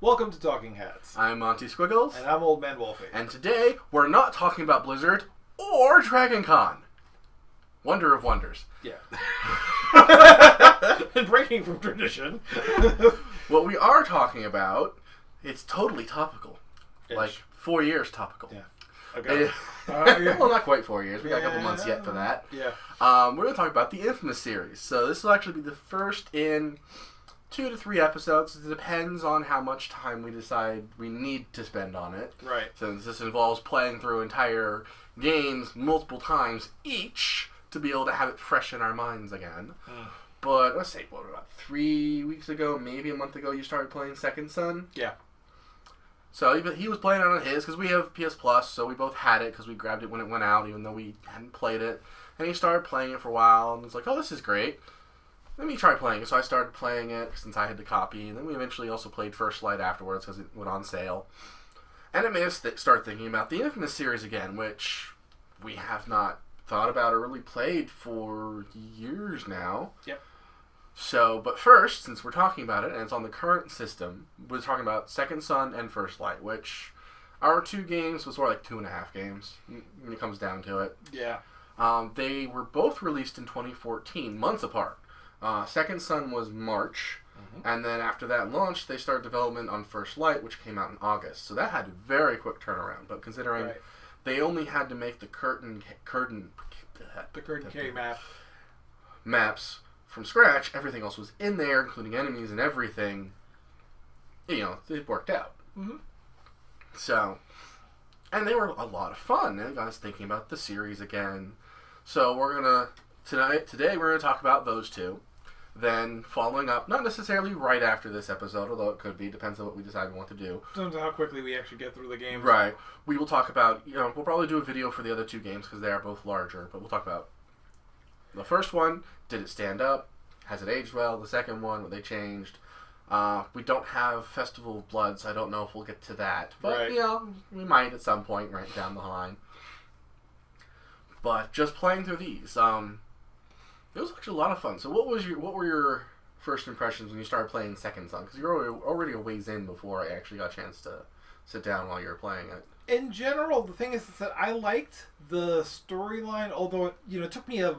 Welcome to Talking Hats. I'm Monty Squiggles. And I'm Old Man Wolfie. And today, we're not talking about Blizzard or Dragon Con. Wonder of wonders. Yeah. And breaking from tradition. What we are talking about, it's totally topical. Ish. Like 4 years topical. Yeah. Okay. Yeah. Well, not quite 4 years. We got a couple months yet for that. Yeah. We're going to talk about the InFamous series. So this will actually be the first in 2 to 3 episodes. It depends on how much time we decide we need to spend on it. Right. Since this involves playing through entire games multiple times each to be able to have it fresh in our minds again. But let's say, about 3 weeks ago, maybe a month ago, you started playing Second Son? Yeah. So he was playing it on his, because we have PS Plus, so we both had it, because we grabbed it when it went out, even though we hadn't played it. And he started playing it for a while, and was like, oh, this is great. Let me try playing it. So I started playing it, since I had the copy, and then we eventually also played First Light afterwards, because it went on sale. And it made us start thinking about the InFamous series again, which we have not thought about or really played for years now. Yep. So, but first, since we're talking about it, and it's on the current system, we're talking about Second Son and First Light, which are 2 games, but sort of like 2.5 games, when it comes down to it. Yeah. They were both released in 2014, months apart. Second Son was March, and then after that launch, they started development on First Light, which came out in August. So that had a very quick turnaround, but considering they only had to make the Curtain K maps from scratch, everything else was in there, including enemies and everything. You know, it worked out. So, and they were a lot of fun, and got us thinking about the series again. So we're gonna today we're gonna talk about those 2. Then following up, not necessarily right after this episode, although it could be, depends on what we decide we want to do. Depends on how quickly we actually get through the game. Right. We will talk about, we'll probably do a video for the other 2 games because they are both larger, but we'll talk about the first one. Did it stand up? Has it aged well? The second one, what they changed. We don't have Festival of Blood, so I don't know if we'll get to that. But, we might at some point right down the line. But just playing through these, it was actually a lot of fun. So what were your first impressions when you started playing Second Son? Because you were already a ways in before I actually got a chance to sit down while you were playing it. In general, the thing is that I liked the storyline, although it took me a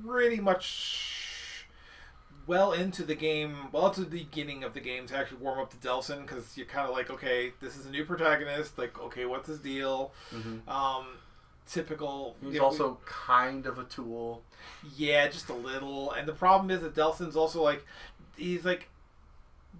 pretty much well into the beginning of the game to actually warm up to Delsin, because you're kind of like, okay, this is a new protagonist, like, okay, what's his deal? Typical. He's also kind of a tool. Yeah, just a little. And the problem is that Delsin's also he's like,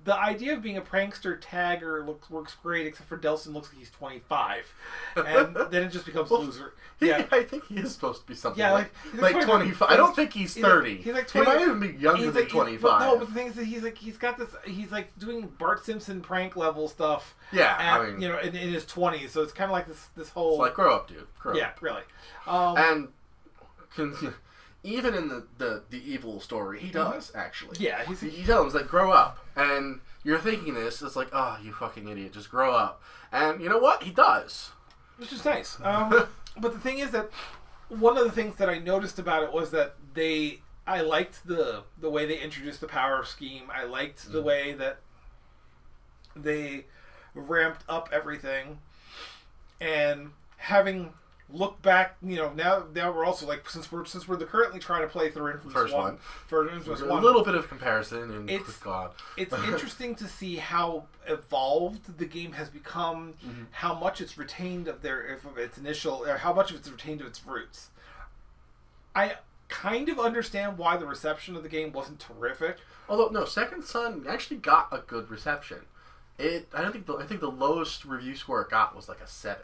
the idea of being a prankster tagger works great, except for Delsin looks like he's 25. And then it just becomes loser. Yeah. I think he is supposed to be something like 25. I don't think he's 30. He's like 20. He might even be younger than 25. But the thing is that he's got this, he's like doing Bart Simpson prank level stuff. Yeah, in his 20s. So it's kind of like this whole... It's like, grow up, dude. Grow up. Really. And even in the evil story, he does, actually. Yeah. He tells him, like, grow up. And you're thinking this, it's like, oh, you fucking idiot, just grow up. And you know what? He does. Which is nice. But the thing is that one of the things that I noticed about it was that I liked the way they introduced the power scheme. I liked the way that they ramped up everything. And having looked back, now we're also since we're currently trying to play through InFamous one. A little bit of comparison, and good God. It's interesting to see how evolved the game has become, how much it's retained of its initial, or how much of it's retained of its roots. I kind of understand why the reception of the game wasn't terrific. Although no, Second Son actually got a good reception. I think the lowest review score it got was like a 7.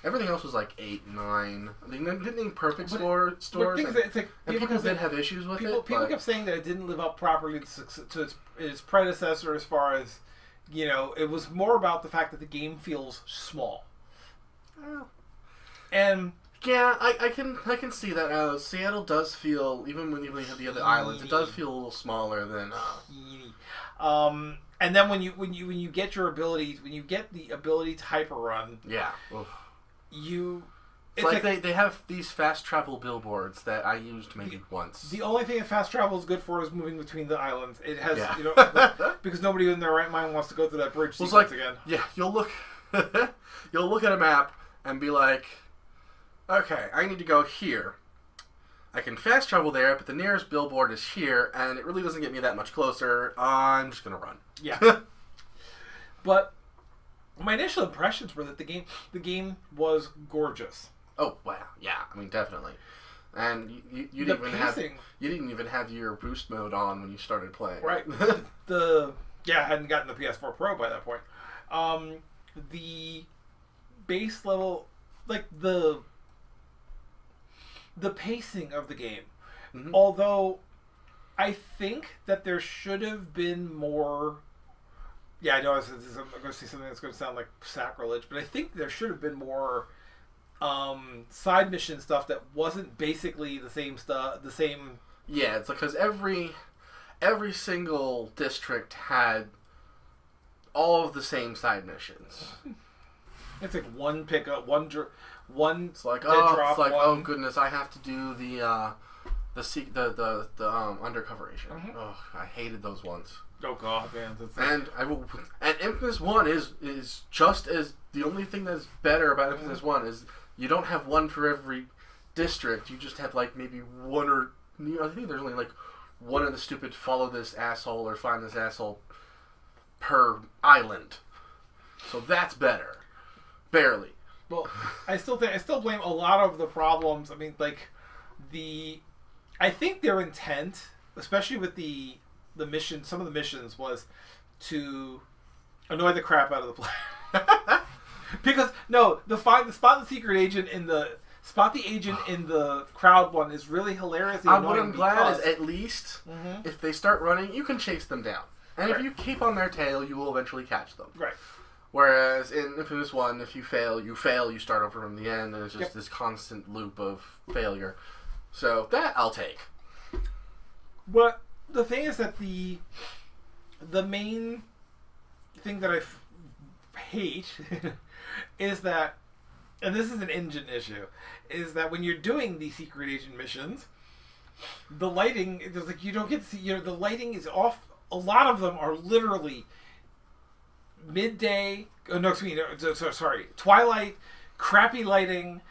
Everything else was like 8, 9. They didn't need perfect stores. And people did have issues with it. People kept saying that it didn't live up properly to its predecessor as far as, it was more about the fact that the game feels small. And yeah, I can see that. Seattle does feel, even when you have the other islands, it does feel a little smaller than. And then when you get your ability, when you get the ability to hyper run, yeah. Oof. It's like they have these fast travel billboards that I used maybe once. The only thing that fast travel is good for is moving between the islands. It has, Yeah. because nobody in their right mind wants to go through that bridge sequence again. Yeah, you'll look at a map and be like, okay, I need to go here. I can fast travel there, but the nearest billboard is here, and it really doesn't get me that much closer. I'm just gonna run. Yeah. But my initial impressions were that the game was gorgeous. Oh wow, yeah, I mean definitely, and you didn't even have your boost mode on when you started playing. Right. I hadn't gotten the PS4 Pro by that point. The base level, like the pacing of the game, although I think that there should have been more. Yeah, I know I'm going to say something that's going to sound like sacrilege, but I think there should have been more side mission stuff that wasn't basically the same stuff. Yeah, it's like because every single district had all of the same side missions. It's like one pickup, one. It's like oh goodness, I have to do the undercover agent. Oh, I hated those ones. Oh god, man! And Infamous 1 is just as the only thing that's better about Infamous 1 is you don't have one for every district. You just have like maybe one or I think there's only like one of the stupid follow this asshole or find this asshole per island. So that's better, barely. Well, I still blame a lot of the problems. I mean, like I think their intent, especially with the mission, some of the missions was to annoy the crap out of the player. Because spot the secret agent in the agent in the crowd one is really hilarious. What I'm glad is at least if they start running, you can chase them down, and if you keep on their tail, you will eventually catch them. Right. Whereas in Infamous 1, if you fail, you start over from the end, and it's just this constant loop of failure. So that I'll take. But the thing is that the main thing that I hate is that, and this is an engine issue, is that when you're doing the secret agent missions, the lighting, it's like you don't get to see, the lighting is off. A lot of them are literally midday, twilight, crappy lighting,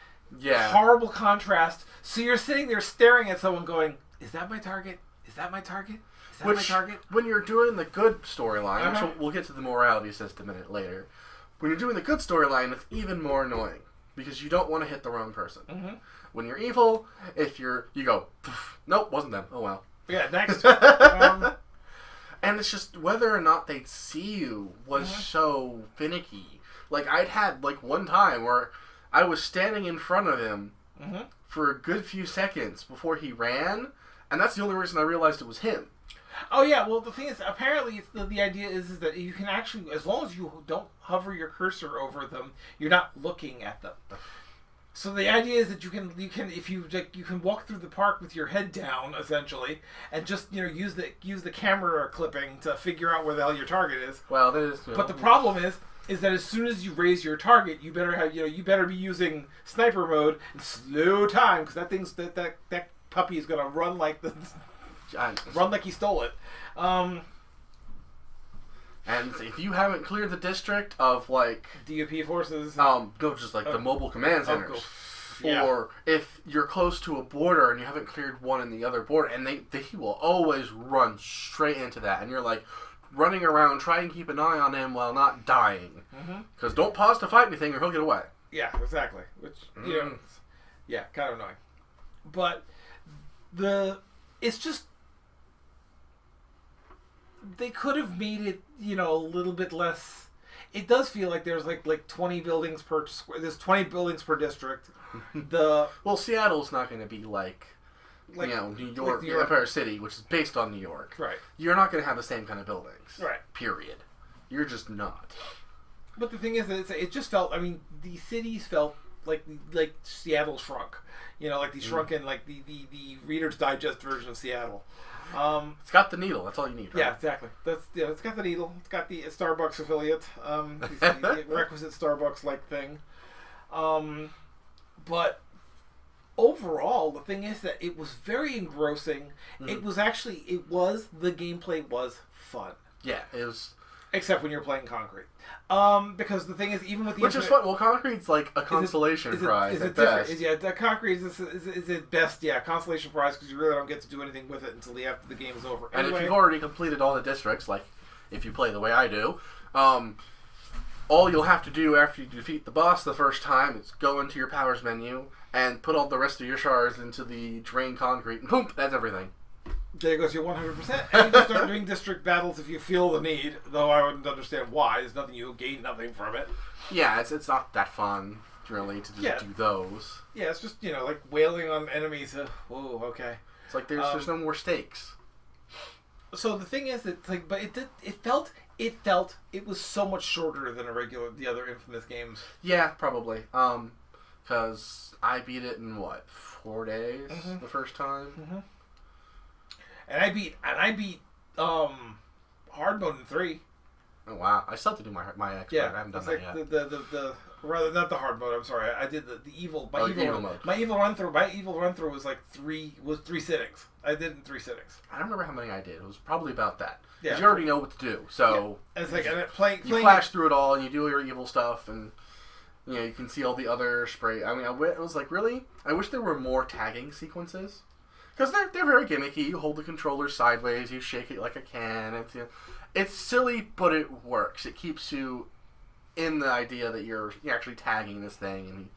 horrible contrast. So you're sitting there staring at someone going, is that my target? Is that my target? Is that my target? When you're doing the good storyline, which we'll get to the morality system in it later, when you're doing the good storyline, it's even more annoying because you don't want to hit the wrong person. When you're evil, you go, nope, wasn't them. Oh well. Yeah, next. And it's just whether or not they'd see you was so finicky. Like I'd had like one time where I was standing in front of him for a good few seconds before he ran, and that's the only reason I realized it was him. Oh yeah, well the thing is, apparently the idea is that you can actually, as long as you don't hover your cursor over them, you're not looking at them. So the idea is that you can if you can walk through the park with your head down essentially, and just use the camera clipping to figure out where the hell your target is. Well, that is. But the problem is that as soon as you raise your target, you better have you better be using sniper mode and slow time, because that puppy is gonna run like he stole it. And if you haven't cleared the district of like DOP forces, just like the mobile command centers, or if you're close to a border and you haven't cleared one in the other border, and they will always run straight into that, and you're like running around trying to keep an eye on him while not dying, because don't pause to fight anything or he'll get away. Yeah, exactly. Which kind of annoying. But it's just. They could have made it, a little bit less. It does feel like there's like 20 buildings per square. There's 20 buildings per district. Well, Seattle's not going to be like New York, Empire City, which is based on New York. Right. You're not going to have the same kind of buildings. Right. Period. You're just not. But the thing is that it just felt. I mean, the cities felt like Seattle shrunk. Like the shrunken, like the Reader's Digest version of Seattle. It's got the needle. That's all you need, right? Yeah, exactly. It's got the needle. It's got the Starbucks affiliate. The requisite Starbucks-like thing. But overall, the thing is that it was very engrossing. Mm-hmm. The gameplay was fun. Yeah, it was. Except when you're playing Concrete. Because the thing is, even with the Which is fun. Well, Concrete's like a consolation prize at best. The Concrete is at best, consolation prize, because you really don't get to do anything with it until after the game is over. And if you've already completed all the districts, like if you play the way I do, all you'll have to do after you defeat the boss the first time is go into your powers menu and put all the rest of your shards into the drain concrete, and boom, that's everything. There goes your 100%. And you can start doing district battles if you feel the need, though I wouldn't understand why. There's nothing, you gain nothing from it. Yeah, it's not that fun, really, to just do those. Yeah, it's just, like wailing on enemies. Whoa, okay. It's like there's no more stakes. So the thing is, it's like, but it was so much shorter than the other Infamous games. Yeah, probably. Because I beat it in, 4 days the first time? Mm-hmm. And I beat hard mode in 3. Oh wow! I still have to do my expert. Yeah, I haven't done that yet. The rather not the hard mode. I'm sorry. I did the evil. Evil mode. My evil run through was like 3 sittings. I did it in 3 sittings. I don't remember how many I did. It was probably about that. Yeah. Because you already know what to do. So it's like playing. You flash through it all and you do your evil stuff and. You can see all the other spray. I mean, it was like, really? I wish there were more tagging sequences. Because they're very gimmicky. You hold the controller sideways, you shake it like a can. It's silly, but it works. It keeps you in the idea that you're actually tagging this thing.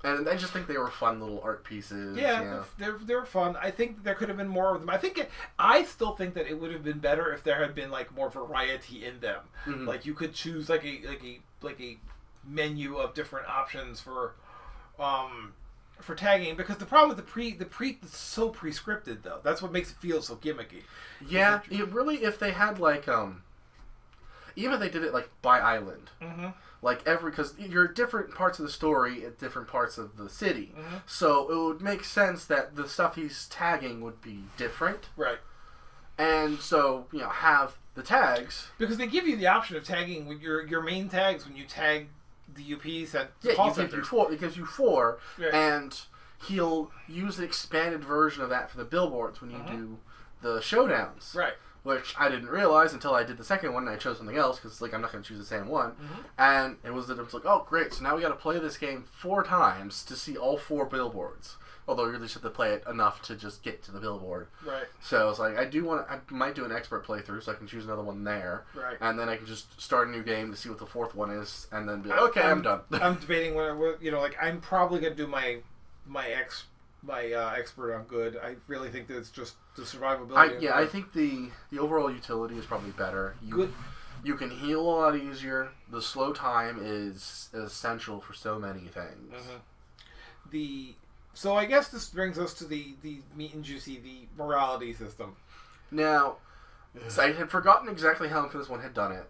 And I just think they were fun little art pieces. Yeah, they're fun. I think there could have been more of them. I still think that it would have been better if there had been like more variety in them. Mm-hmm. Like you could choose like a menu of different options for tagging, because the problem with the pre is so pre-scripted, though. That's what makes it feel so gimmicky. Yeah, if they had like even if they did it like by island, like because you're different parts of the story at different parts of the city, so it would make sense that the stuff he's tagging would be different, right? And so have the tags, because they give you the option of tagging with your main tags when you tag the UPs at call center. It gives you 4, right. And he'll use the expanded version of that for the billboards when you do the showdowns. Right. Which I didn't realize until I did the second one and I chose something else, because I'm not going to choose the same one. And it was like, oh great, so now we got to play this game 4 times to see all 4 billboards. Although you really just have to play it enough to just get to the billboard. Right. So it's like, I might do an expert playthrough so I can choose another one there. Right. And then I can just start a new game to see what the 4th one is, and then be like, okay, I'm done. I'm debating I'm probably going to do my expert on good. I really think that it's just the survivability. I think the overall utility is probably better. You can heal a lot easier. The slow time is essential for so many things. So I guess this brings us to the meat and juicy, the morality system. Now, I had forgotten exactly how this one had done it,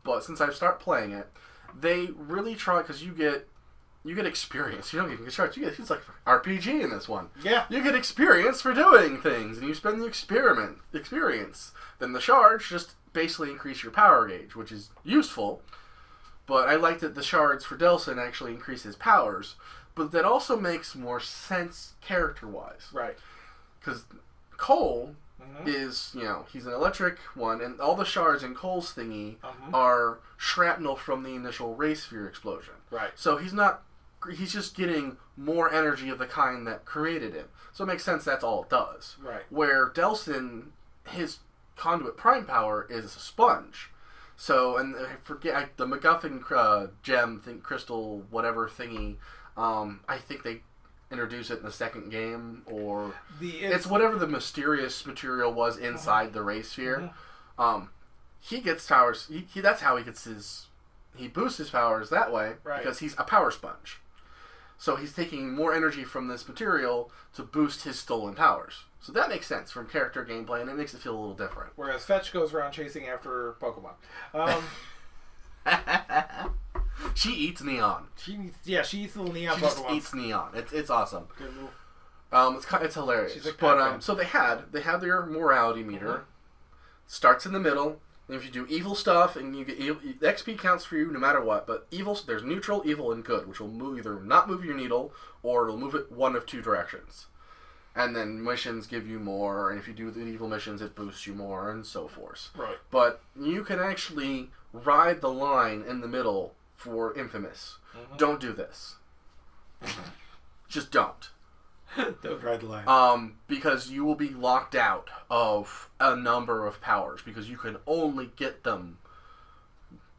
but since I've started playing it, they really try, because you get experience. You don't even get shards. It's like RPG in this one. Yeah. You get experience for doing things, and you spend the experience. Then the shards just basically increase your power gauge, which is useful. But I like that the shards for Delsin actually increase his powers. But that also makes more sense character-wise. Right. Because Cole is, he's an electric one, and all the shards in Cole's thingy are shrapnel from the initial ray sphere explosion. Right. So he's just getting more energy of the kind that created him. So it makes sense that's all it does. Right. Where Delsin, his conduit prime power is a sponge. So, and I forget, the MacGuffin gem, crystal, whatever thingy, I think they introduce it in the second game, or it's whatever the mysterious material was inside the ray sphere. He gets powers. That's how he gets he boosts his powers that way, because he's a power sponge. So he's taking more energy from this material to boost his stolen powers. So that makes sense from character gameplay, and it makes it feel a little different. Whereas Fetch goes around chasing after Pokemon. She eats neon. She eats little neon. She just eats neon. It's awesome. It's hilarious. She's like but so they had their morality meter. Starts in the middle, And if you do evil stuff, and you get evil, XP counts for you no matter what. But evil, there's neutral, evil, and good, which will either not move your needle or it'll move it one of two directions. And then missions give you more, and if you do the evil missions, it boosts you more, and so forth. Right. But you can actually ride the line in the middle for InFamous. Don't do this. Just don't. Don't ride the line. Because you will be locked out of a number of powers, because you can only get them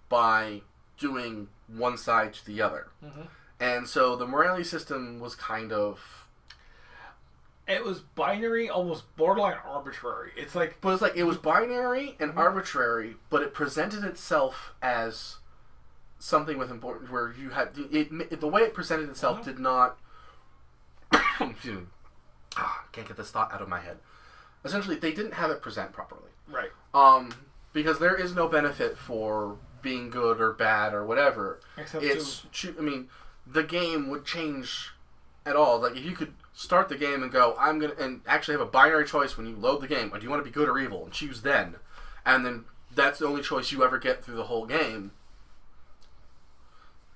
by doing one side to the other. And so the morality system was kind of... It was binary, almost borderline arbitrary. It's like... But it's like, it was binary and arbitrary, but it presented itself as something with important... Where you had... the way it presented itself did not... Excuse me. Can't get this thought out of my head. Essentially, they didn't have it present properly. Right. Because there is no benefit for being good or bad or whatever. Except I mean, the game would change at all. Like, if you could start the game and go, and actually have a binary choice when you load the game. Do you want to be good or evil? And choose then. And then that's the only choice you ever get through the whole game.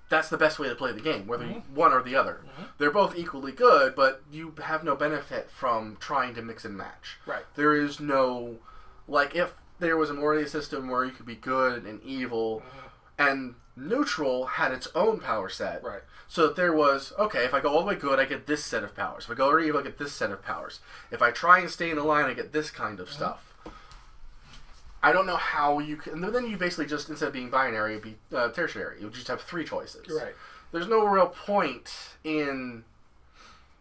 That's the best way to play the game, whether you one or the other. They're both equally good, but you have no benefit from trying to mix and match. Right. There is no... Like, if there was a morality system where you could be good and evil, and neutral had its own power set. Right. So that there was, okay, if I go all the way good, I get this set of powers. If I go all the way evil, I get this set of powers. If I try and stay in the line, I get this kind of stuff. I don't know how you can... Then you basically just, instead of being binary, it'd be tertiary. You would just have three choices. Right. There's no real point in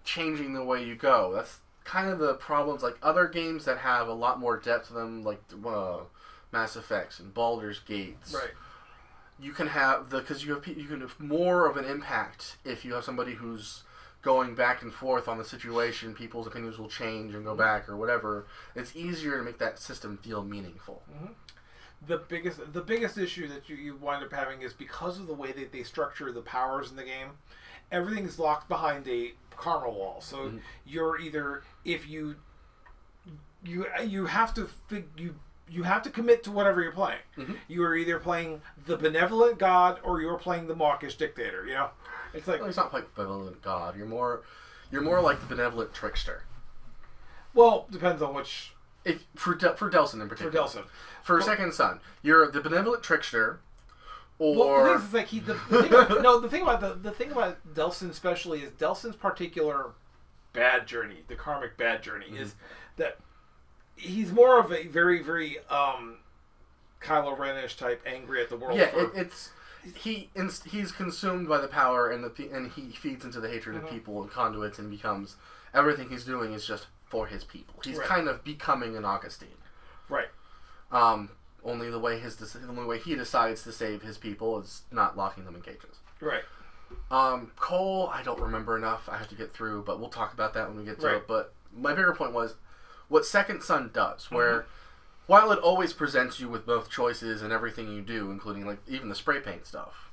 changing the way you go. That's kind of the problems. Like, other games that have a lot more depth to them, like Mass Effects and Baldur's Gates. Right. You can have because you can have more of an impact if you have somebody who's going back and forth on the situation. People's opinions will change and go back or whatever. It's easier to make that system feel meaningful. The biggest issue that you wind up having is because of the way that they structure the powers in the game. Everything's locked behind a karma wall. So you're either if you have to you have to commit to whatever you're playing. You are either playing the benevolent god or you're playing the mawkish dictator. You know, it's like it's not like benevolent god. You're more like the benevolent trickster. Well, depends on which. If for Delsin in particular. For Delsin. For Second Son, you're the benevolent trickster. Or well, the thing is, like the thing about Delsin especially is Delsin's particular bad journey, the karmic bad journey, is that he's more of a very, very Kylo Ren-ish type, angry at the world. Yeah, he's consumed by the power and he feeds into the hatred of people and conduits and becomes everything he's doing is just for his people. He's kind of becoming an Augustine. Right. Only the way he decides to save his people is not locking them in cages. Right. Cole, I don't remember enough. I have to get through, but we'll talk about that when we get to it. But my bigger point was what Second Son does, where while it always presents you with both choices and everything you do, including like even the spray paint stuff,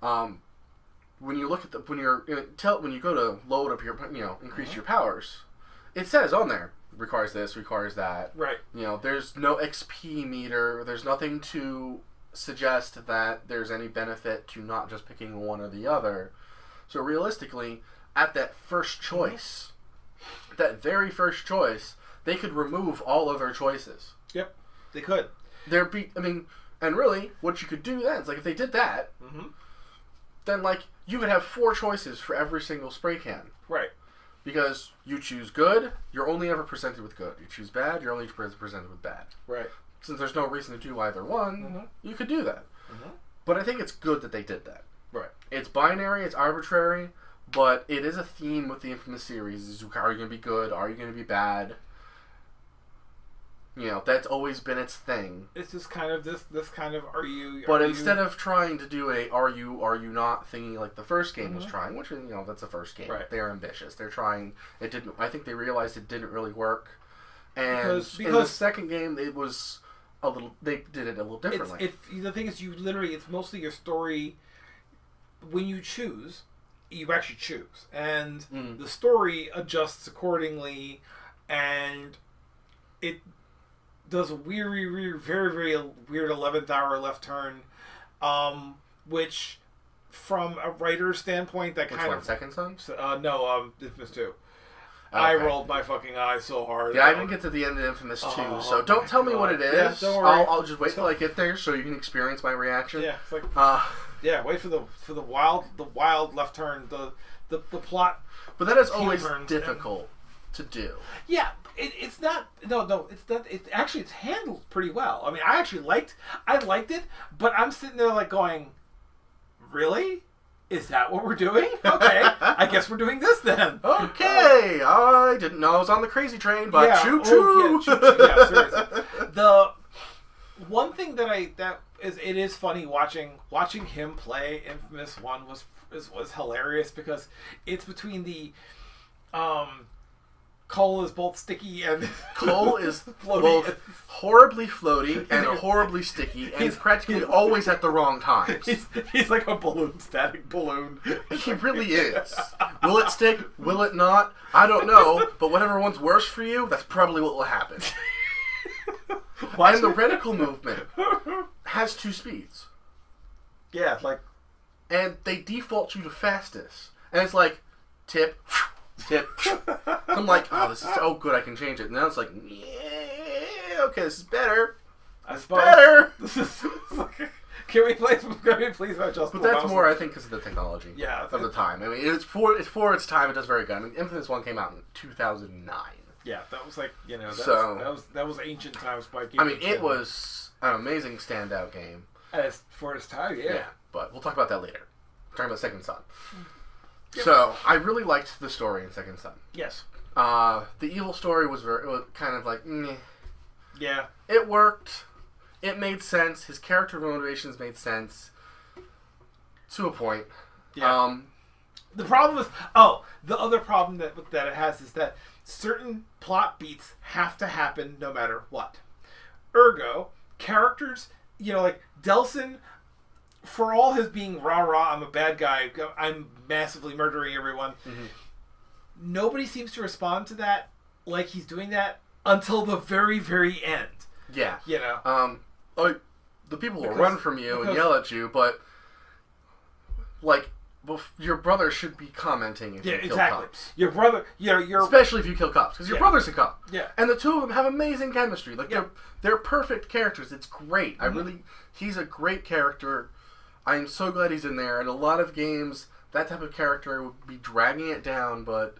when you look at when you go to load up your increase your powers, it says on there requires this, requires that. Right. There's no XP meter. There's nothing to suggest that there's any benefit to not just picking one or the other. So realistically, at that first choice, that very first choice, they could remove all other choices. Yep, they could. And really, what you could do then is like if they did that, then like you could have 4 choices for every single spray can. Right. Because you choose good, you're only ever presented with good. You choose bad, you're only presented with bad. Right. Since there's no reason to do either one, you could do that. But I think it's good that they did that. Right. It's binary, it's arbitrary, but it is a theme with the InFamous series. Are you going to be good? Are you going to be bad? That's always been its thing. It's just kind of this kind of But instead of trying to do a are you not thinking like the first game was trying, which that's the first game. Right. They're ambitious. They're trying. It didn't. I think they realized it didn't really work. And because in the second game, it was a little. They did it a little differently. The thing is, it's mostly your story. When you choose, you actually choose, and the story adjusts accordingly, and does a very very weird 11th hour left turn, which from a writer's standpoint that Which kind one, of Second Son? no, Infamous 2. Okay. I rolled my fucking eyes so hard. Yeah, I didn't get to the end of Infamous 2, so don't tell me what it is. Yeah, don't worry. I'll just wait till I get there so you can experience my reaction. Yeah, it's like wait for the wild left turn, the plot. But that is always difficult to do. Yeah, it's not. No, it's not. It's handled pretty well. I mean, I liked it, but I'm sitting there like going, really? Is that what we're doing? Okay, I guess we're doing this then. Okay, I didn't know I was on the crazy train, but choo choo. Yeah, seriously. The one thing that it is funny watching him play Infamous 1 was hilarious because it's between the Cole is both sticky and Cole is floaty. Both horribly floaty and horribly sticky, and he's practically always at the wrong times. He's like a static balloon. He really is. Will it stick? Will it not? I don't know. But whatever one's worse for you, that's probably what will happen. And the reticle movement has 2 speeds. Yeah, like, and they default you to fastest, and it's like tip. I'm like, this is good. I can change it. And now it's like, yeah, okay, this is better. I suppose. Better. This is can we please adjust? But that's more, I think, because of the technology. Yeah, of the time. I mean, it's for its time. It does very good. I mean, Infamous 1 came out in 2009. Yeah, that was like that was ancient times by gaming. I mean, it was an amazing standout game. As for its time, yeah. Yeah, but we'll talk about that later. We're talking about Second Son. Yep. So I really liked the story in Second Son. Yes. The evil story was kind of like, meh. Yeah. It worked. It made sense. His character motivations made sense to a point. Yeah. The problem is, the other problem that it has is that certain plot beats have to happen no matter what. Ergo, characters, like Delsin, for all his being rah-rah, I'm a bad guy, I'm massively murdering everyone, nobody seems to respond to that like he's doing that until the very, very end. Yeah. The people will run from you and yell at you, but, like, your brother should be commenting if you kill cops. Your brother, especially if you kill cops, because your brother's a cop. Yeah. And the two of them have amazing chemistry. Like, they're perfect characters. It's great. He's a great character. I'm so glad he's in there. In a lot of games, that type of character would be dragging it down, but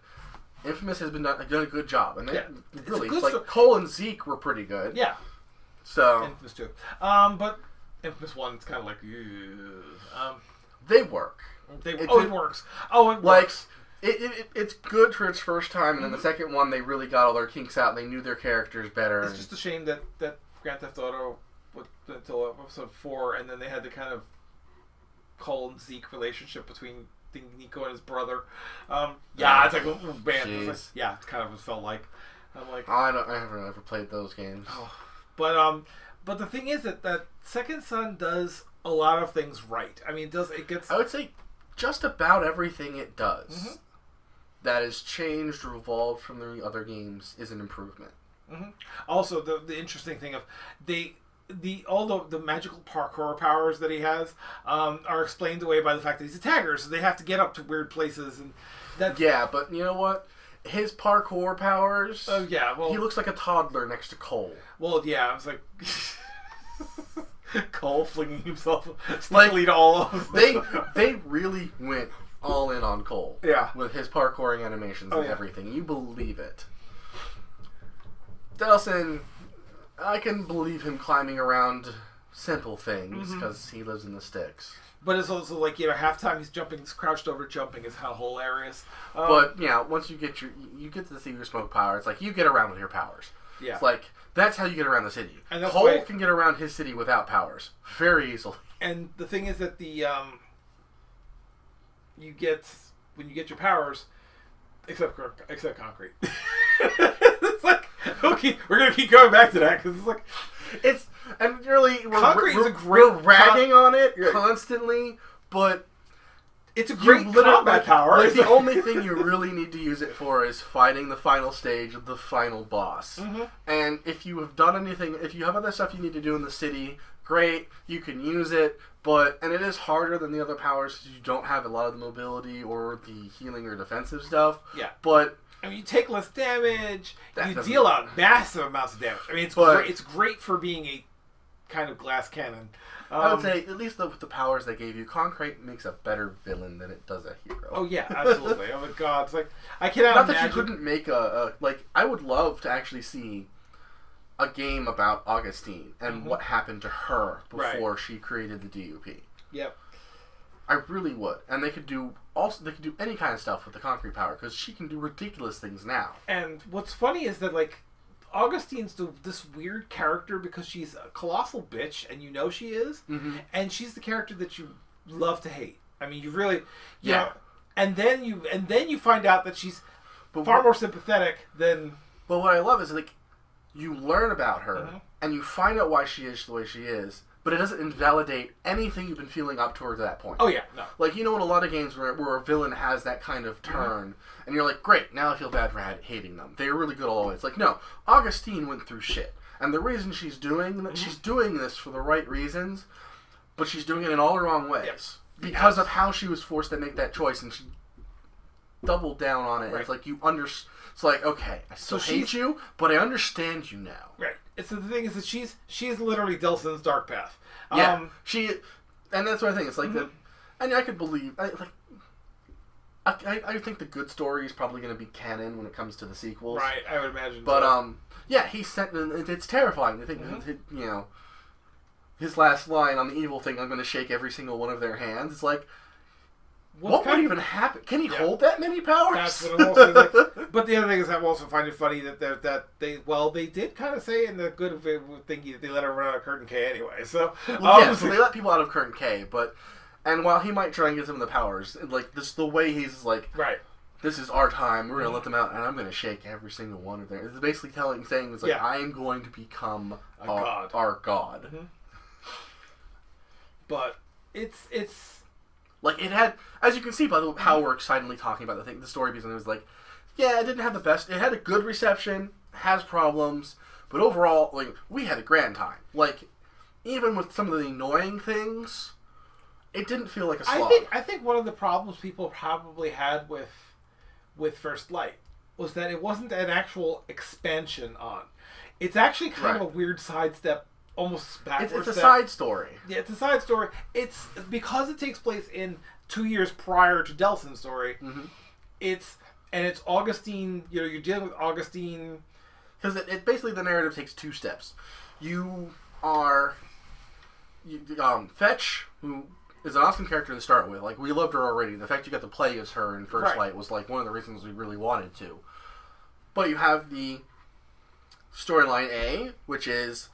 Infamous has done a good job. And Cole and Zeke were pretty good. Yeah. So Infamous 2. But Infamous 1, it's kind of like, they work. It works. It works. It's good for its first time, and then the second one, they really got all their kinks out, and they knew their characters better. It's just a shame that Grand Theft Auto went until episode 4, and then they had the kind of Cole and Zeke relationship between Nico and his brother. It's like, oh, man. It's kind of felt like. I'm like, I haven't ever played those games. But the thing is that Second Son does a lot of things right. I mean, I would say just about everything it does that is changed or evolved from the other games is an improvement. Also, the interesting thing of all the magical parkour powers that he has are explained away by the fact that he's a tagger, so they have to get up to weird places, and that's... Yeah, but you know what? His parkour powers... he looks like a toddler next to Cole. Well, yeah, I was like... Cole flinging himself slightly to all of them. They really went all in on Cole. Yeah. With his parkouring animations and everything. You believe it. Delsin, I can believe him climbing around simple things because he lives in the sticks. But it's also like, halftime he's crouched over jumping is how hilarious. But, once you get to see your smoke power, it's like you get around with your powers. Yeah. It's like, that's how you get around the city. And Cole can get around his city without powers very easily. And the thing is that when you get your powers, except concrete. It's like, okay, we're gonna keep going back to that because it's like and really concrete is a great we're ragging on it constantly, but It's a great combat power. Like, the only thing you really need to use it for is fighting the final stage of the final boss. Mm-hmm. And if you have done anything, if you have other stuff you need to do in the city, great, you can use it. And it is harder than the other powers because you don't have a lot of the mobility or the healing or defensive stuff. Yeah. But I mean, you take less damage. You deal out massive amounts of damage. I mean, it's great for being a kind of glass cannon. I would say, at least with the powers they gave you, Concrete makes a better villain than it does a hero. Oh, yeah, absolutely. Oh, my God. It's like, I cannot Not imagine. that you couldn't make I would love to actually see a game about Augustine and what happened to her before she created the DUP. Yep. I really would. And they could do any kind of stuff with the Concrete power, because she can do ridiculous things now. And what's funny is that, like, Augustine's this weird character because she's a colossal bitch, and you know she is, and she's the character that you love to hate. I mean, you really, you know, and then you find out that she's far more sympathetic than. But what I love is, like, you learn about her and you find out why she is the way she is, but it doesn't invalidate anything you've been feeling up to her to that point. Oh, yeah, no. Like, you know, in a lot of games where a villain has that kind of turn, and you're like, great, now I feel bad for hating them. They're really good all the way. It's like, no, Augustine went through shit. And the reason she's doing this for the right reasons, but she's doing it in all the wrong ways. Yep. Because of how she was forced to make that choice, and she doubled down on it. Right. It's like, it's like, okay, I still hate you, but I understand you now. Right. So the thing is that she's literally Delsin's dark path. Yeah, and that's what I think. It's like and I could believe, I think the good story is probably going to be canon when it comes to the sequels. Right, I would imagine. But yeah, he sent. It's terrifying. I think you know, his last line on the evil thing. I'm going to shake every single one of their hands. It's like, what would even happen? Can he hold that many powers? That's what I'm also like. But the other thing is, I also find it funny that they did kind of say in the good thing that they let her run out of Curtain K anyway. So so they let people out of Curtain K, and while he might try and get some of the powers, like this, the way he's like, right, this is our time. We're gonna let them out, and I'm gonna shake every single one of them. It's basically saying it's like, I am going to become our god. But it's. Like, it had, as you can see by how we're excitedly talking about the story, because it was like, yeah, it didn't have the best, it had a good reception, has problems, but overall, like, we had a grand time. Like, even with some of the annoying things, it didn't feel like a slog. I think one of the problems people probably had with First Light was that it wasn't an actual expansion on. It's actually kind of a weird sidestep. Almost backwards. It's a side story. Yeah, it's a side story. It's because it takes place in 2 years prior to Delsin's story. It's Augustine. You know, you're dealing with Augustine because it basically, the narrative takes 2 steps. Fetch, who is an awesome character to start with. Like, we loved her already. The fact you got to play as her in First Light was like one of the reasons we really wanted to. But you have the storyline A, which is,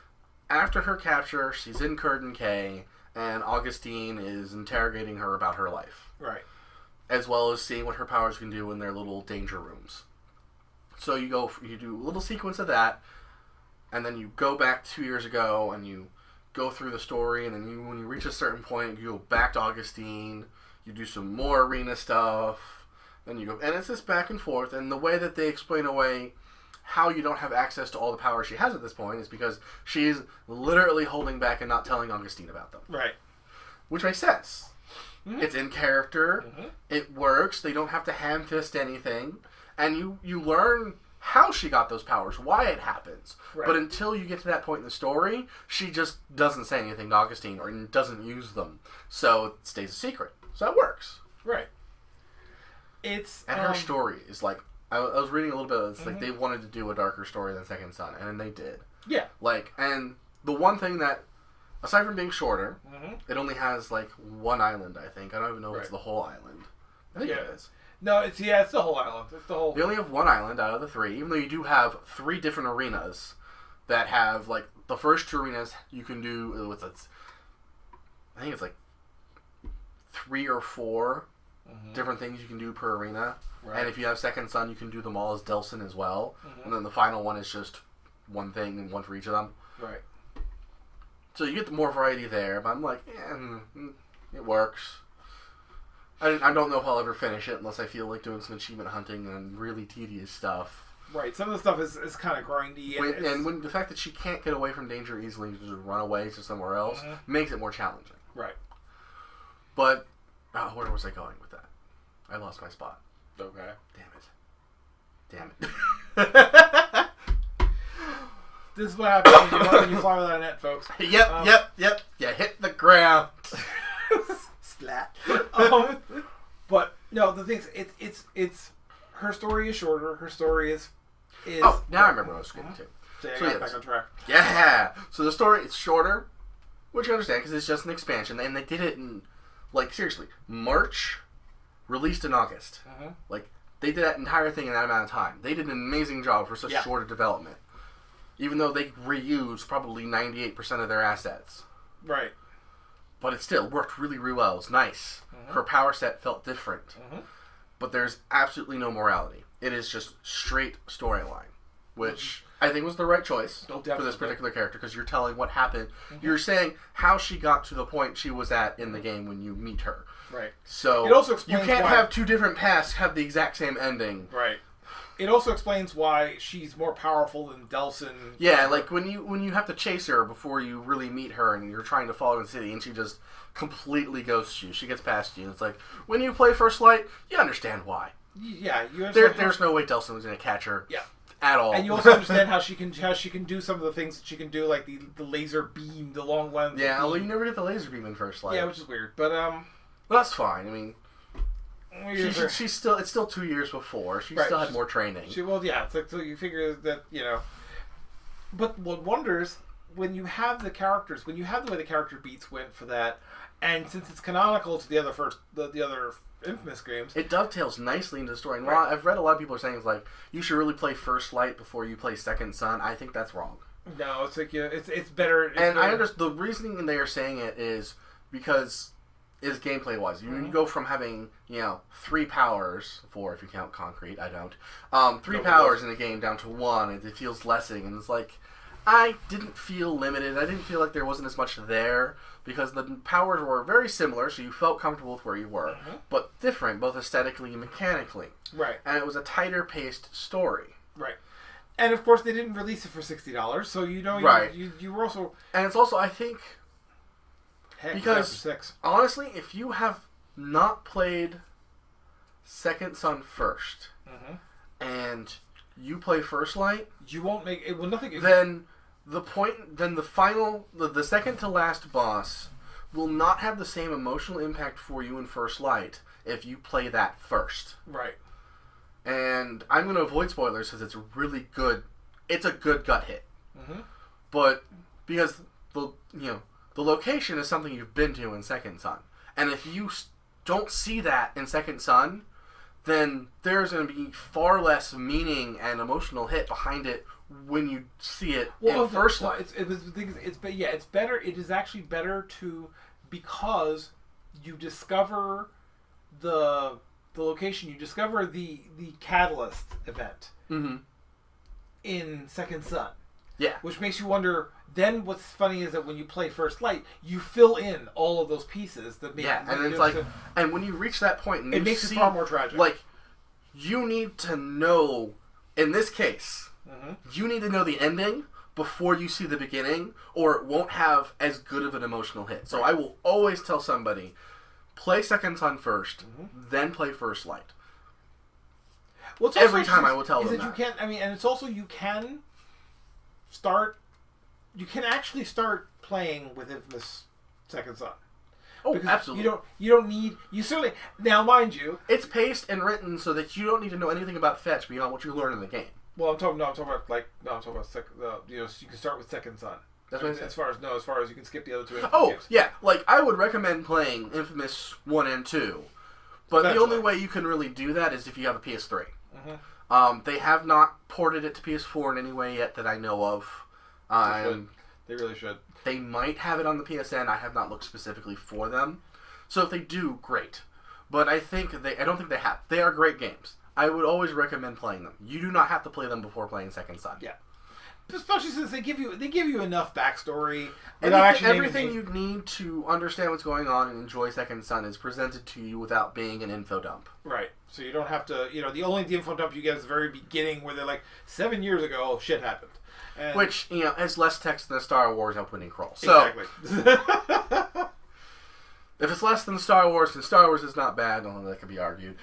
after her capture, she's in Curtain K, and Augustine is interrogating her about her life. Right. As well as seeing what her powers can do in their little danger rooms. So you do a little sequence of that, and then you go back 2 years ago, and you go through the story, and then when you reach a certain point, you go back to Augustine, you do some more arena stuff, then you go, and it's this back and forth, and the way that they explain away how you don't have access to all the powers she has at this point is because she's literally holding back and not telling Augustine about them. Right. Which makes sense. It's in character. It works. They don't have to ham-fist anything. And you learn how she got those powers, why it happens. Right. But until you get to that point in the story, she just doesn't say anything to Augustine or doesn't use them. So it stays a secret. So that works. Right. And her story is like, I was reading a little bit of this, like, they wanted to do a darker story than Second Son, and they did. Yeah. Like, and the one thing that, aside from being shorter, it only has, like, 1 island, I think. I don't even know if it's the whole island. I think it is. No, it's the whole island. It's the whole... You only have 1 island out of the 3, even though you do have 3 different arenas that have, like, the first 2 arenas you can do, I think it's, like, 3 or 4 different things you can do per arena. Right. And if you have Second Son, you can do them all as Delsin as well. And then the final one is just 1 thing and 1 for each of them. Right. So you get more variety there, but I'm like, it works. I don't know if I'll ever finish it unless I feel like doing some achievement hunting and really tedious stuff. Right, some of the stuff is kind of grindy. And when the fact that she can't get away from danger easily and just run away to somewhere else makes it more challenging. Right. But, where was I going with that? I lost my spot. Okay. Damn it. This is what happens when you fly without a net, folks. Yep. You hit the ground. Splat. But no, the thing is, it's her story is shorter. Her story is. Oh, now I remember what I was getting to. So I got back on track. Yeah. So the story it's shorter, which you understand because it's just an expansion, and they did it in, like, seriously, March, released in August. Like, they did that entire thing in that amount of time. They did an amazing job for such short a development, even though they reused probably 98% of their assets. Right. But it still worked really, really well. It was nice. Her power set felt different. But there's absolutely no morality. It is just straight storyline, which I think was the right choice for this particular character, because you're telling what happened. You're saying how she got to the point she was at in the game when you meet her. Right. So it also explains you can't have two different paths have the exact same ending. Right. It also explains why she's more powerful than Delsin. Yeah, like when you have to chase her before you really meet her, and you're trying to follow her in the city, and she just completely ghosts you. She gets past you. It's like when you play First Light, you understand why. Yeah, you understand. There's no way Delsin was going to catch her. Yeah. At all. And you also understand how she can do some of the things that she can do, like the laser beam, the long lens. Yeah, well, you never get the laser beam in First Light. Yeah, which is weird, but well, that's fine. I mean, she's still. It's still 2 years before. She still had more training. It's like, so you figure that But what wonders when you have the characters, when you have the way the character beats went for that, and since it's canonical to the other InFamous games, it dovetails nicely into the story. And while I've read a lot of people are saying it's like you should really play First Light before you play Second Son, I think that's wrong. No, it's like it's better. And I understand the reasoning they are saying it is because is gameplay wise. You go from having 3 powers, 4 if you count concrete. I don't. 3 powers in a game down to 1. It feels lessing, and it's like I didn't feel limited. I didn't feel like there wasn't as much there. Because the powers were very similar, so you felt comfortable with where you were, but different, both aesthetically and mechanically. Right. And it was a tighter paced story. Right. And of course, they didn't release it for $60, so right. you were also. And it's also, I think, because for $6. Honestly, if you have not played Second Son first, and you play First Light, you won't make it. Well, nothing. Then the second to last boss will not have the same emotional impact for you in First Light if you play that first. Right. And I'm going to avoid spoilers because it's really good. It's a good gut hit. But because the location is something you've been to in Second Son, and if you don't see that in Second Son, then there's going to be far less meaning and emotional hit behind it when you see it in First Light. It's better. It is actually better because you discover the location. You discover the catalyst event in Second Son. Yeah. Which makes you wonder. Then what's funny is that when you play First Light, you fill in all of those pieces that make and it's like, and when you reach that point, and it makes it far more tragic. Like, you need to know. In this case, you need to know the ending before you see the beginning, or it won't have as good of an emotional hit. So I will always tell somebody, play Second Son first, then play First Light. Well, every time I will tell them that. You can't. I mean, and it's also you can actually start playing with InFamous Second Son. Oh, because absolutely. You don't need. You certainly now, mind you, it's paced and written so that you don't need to know anything about fetch beyond what you learn in the game. Well, I'm talking about you can start with Second Son. That's what I mean, as far as you can skip the other 2 games. Oh, yeah. Like, I would recommend playing InFamous 1 and 2. But the only way you can really do that is if you have a PS3. They have not ported it to PS4 in any way yet that I know of. They really should. They might have it on the PSN. I have not looked specifically for them. So if they do, great. But I don't think they have. They are great games. I would always recommend playing them. You do not have to play them before playing Second Son. Yeah. especially since they give you enough backstory without actually everything you need to understand what's going on and enjoy Second Son is presented to you without being an info dump. Right. So you don't have to. The only info dump you get is the very beginning where they're like 7 years ago shit happened. And which has less text than a Star Wars opening crawl. So, exactly. if it's less than Star Wars, then Star Wars is not bad. Although that could be argued.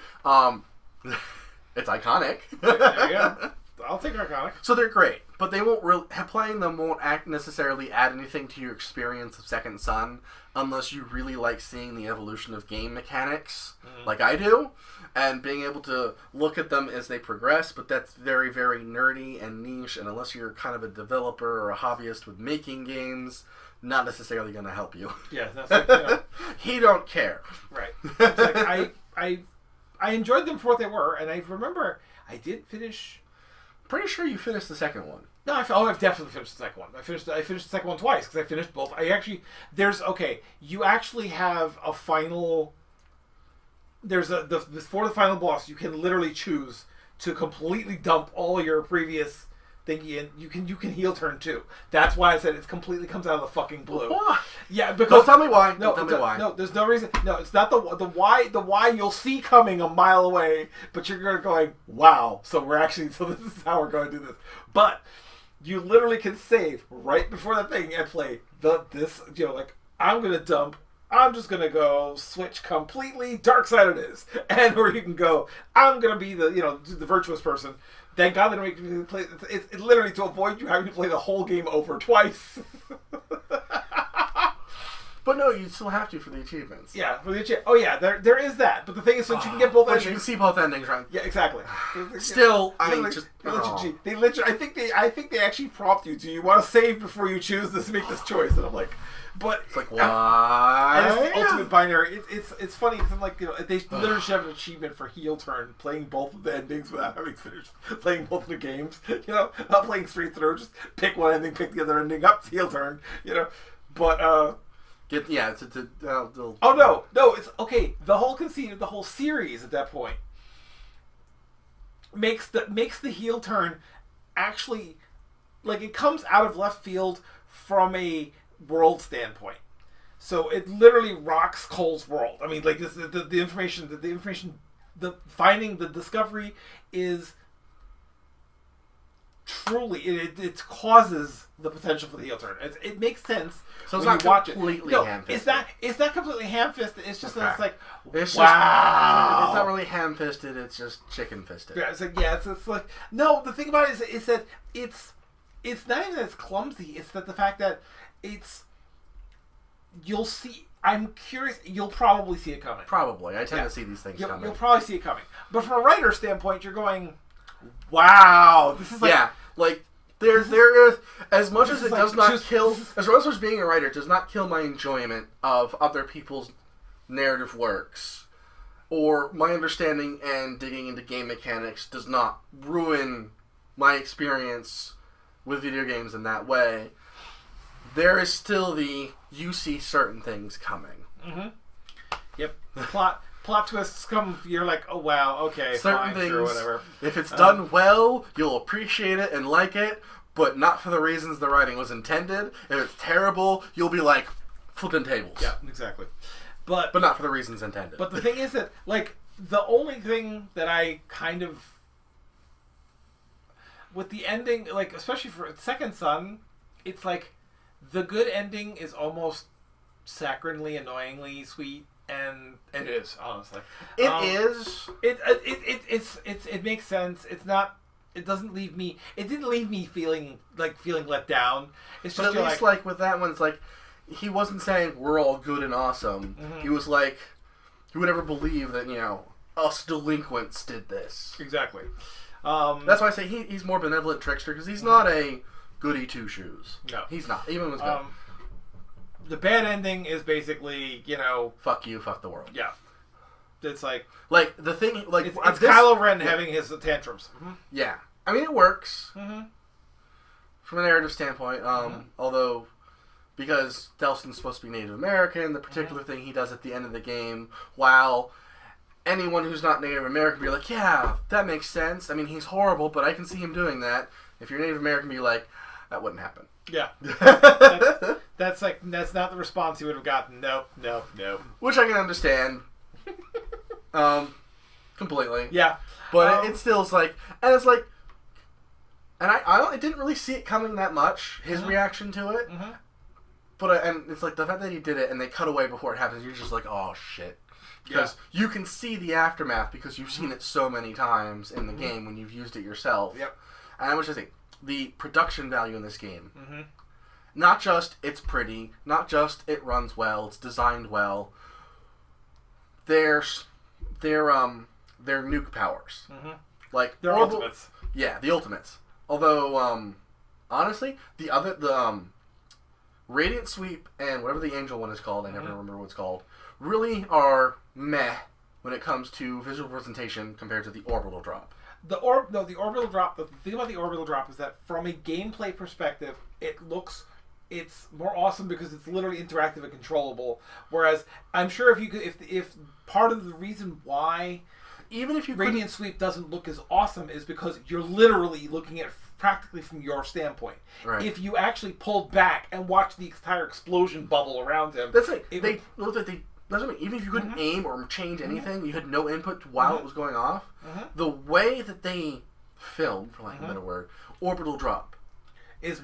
It's iconic. There you go. I'll take iconic. So they're great, but they won't really playing them won't necessarily add anything to your experience of Second Son unless you really like seeing the evolution of game mechanics, like I do, and being able to look at them as they progress. But that's very, very nerdy and niche, and unless you're kind of a developer or a hobbyist with making games, not necessarily going to help you. Yeah, that's like, he don't care. Right. It's like, I enjoyed them for what they were, and I remember I did finish. Pretty sure you finished the second one. No, I've definitely finished the second one. I finished the second one twice because I finished both. You actually have a final. Before the final boss, you can literally choose to completely dump all your previous thingy, and you can heel turn too. That's why I said it completely comes out of the fucking blue. Why? Yeah, because don't tell me why. No, don't tell me why. No, there's no reason. No, it's not the why. The why you'll see coming a mile away, but you're going, wow. So this is how we're going to do this. But you literally can save right before that thing and play I'm gonna dump. I'm just gonna go switch completely dark side it is, and or you can go. I'm gonna be the virtuous person. Thank God they don't make me play. It's literally to avoid you having to play the whole game over twice. But no, you still have to for the achievements. Yeah, for the achievement. Oh yeah, there is that. But the thing is, since you can get both endings, you can see both endings, right? Yeah, exactly. Still, they literally. I think they actually prompt you. Do you want to save before you choose to make this choice? And I'm like, but it's like why? And it's the ultimate binary. It's funny because I'm like, they literally should have an achievement for heel turn, playing both of the endings without having finished playing both of the games. Not playing straight through. Just pick one ending, pick the other ending up, heel turn. But. Oh no! It's okay. The whole conceit of the whole series at that point makes the heel turn actually like it comes out of left field from a world standpoint. So it literally rocks Cole's world. I mean, like this, the information, the finding, the discovery is truly it causes the potential for the heel turn. It makes sense. So it's when not you watch completely it. No, ham-fisted. It's not completely ham-fisted. It's just that it's like, it's wow. It's not really ham-fisted. It's just chicken-fisted. Yeah, it's like no. The thing about it is that it's not even that it's clumsy. It's that the fact that you'll see. I'm curious. You'll probably see it coming. Probably. I tend to see these things coming. You'll probably see it coming. But from a writer's standpoint, you're going, wow. This is like there is as much as it does not kill. As much as being a writer does not kill my enjoyment of other people's narrative works, or my understanding and digging into game mechanics does not ruin my experience with video games in that way. There is still you see certain things coming. Mm-hmm. Yep. Plot twists come. You're like, oh wow, okay, certain fine, things. Sure, whatever. If it's done well, you'll appreciate it and like it, but not for the reasons the writing was intended. If it's terrible, you'll be like flipping tables. Yeah, exactly. But not for the reasons intended. But the thing is that the only thing that I kind of with the ending, especially for Second Son, it's like the good ending is almost saccharinely, annoyingly sweet, and it is honestly. It is. It makes sense. It's not. It doesn't leave me. It didn't leave me feeling let down. It's just but at least like with that one, it's like he wasn't saying we're all good and awesome. Mm-hmm. He was like, who would ever believe that us delinquents did this? Exactly. That's why I say he's more benevolent trickster because he's not a goody two shoes. No, he's not. Even with good. The bad ending is basically fuck you, fuck the world. Yeah, it's like the thing like it's Kylo Ren having his tantrums. Mm-hmm. Yeah, I mean it works mm-hmm. from a narrative standpoint. Although because Delston's supposed to be Native American, the particular thing he does at the end of the game, while anyone who's not Native American be like, yeah, that makes sense. I mean, he's horrible, but I can see him doing that. If you're Native American, be like, that wouldn't happen. Yeah. That's not the response you would have gotten. Nope. Which I can understand. Completely. Yeah. But it still is like, and it's like, and I didn't really see it coming that much, his reaction to it. Mm-hmm. But, and it's like the fact that he did it and they cut away before it happens, you're just like, oh shit. Because you can see the aftermath because you've seen it so many times in the game when you've used it yourself. Yep. And I was just saying, the production value in this game, not just it's pretty, not just it runs well, it's designed well. Their nuke powers, like their ultimates. Yeah, the ultimates. Although, honestly, the Radiant Sweep and whatever the Angel one is called, I never remember what it's called, really are meh when it comes to visual presentation compared to the orbital drop. The orbital drop. The thing about the orbital drop is that from a gameplay perspective, it's more awesome because it's literally interactive and controllable. Whereas I'm sure if part of the reason why even if Radiant Sweep doesn't look as awesome is because you're literally looking at it practically from your standpoint. Right. If you actually pulled back and watched the entire explosion bubble around him, that's like even if you couldn't aim or change anything, you had no input while it was going off. The way that they film, for lack of a better word, orbital drop is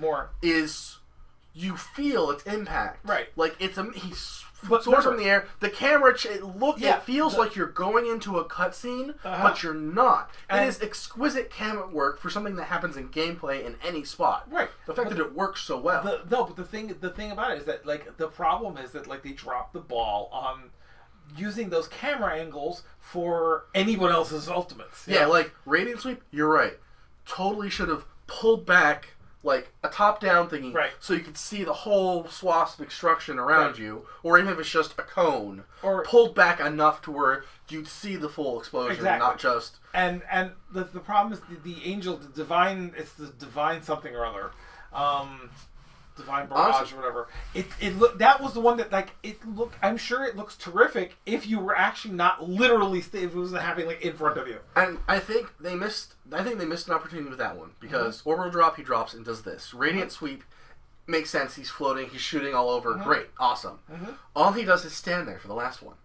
you feel its impact. Right. Like he soars from the air. The camera, it feels like you're going into a cutscene, but you're not. It is exquisite camera work for something that happens in gameplay in any spot. Right. The fact that it works so well. But the thing about it is that the problem is that they dropped the ball on using those camera angles for anyone else's ultimates. Yeah, like Radiant Sweep, you're right. Totally should have pulled back like a top-down thingy, so you could see the whole swath of extraction around you, or even if it's just a cone, or pulled back enough to where you'd see the full explosion, not just. And the problem is the angel, the divine something or other, divine barrage or whatever. That was the one that I'm sure it looks terrific if you were actually not literally if it wasn't happening in front of you. And I think they missed an opportunity with that one because orbital drop, he drops and does this. Radiant Sweep makes sense. He's floating. He's shooting all over. Great, awesome. All he does is stand there for the last one.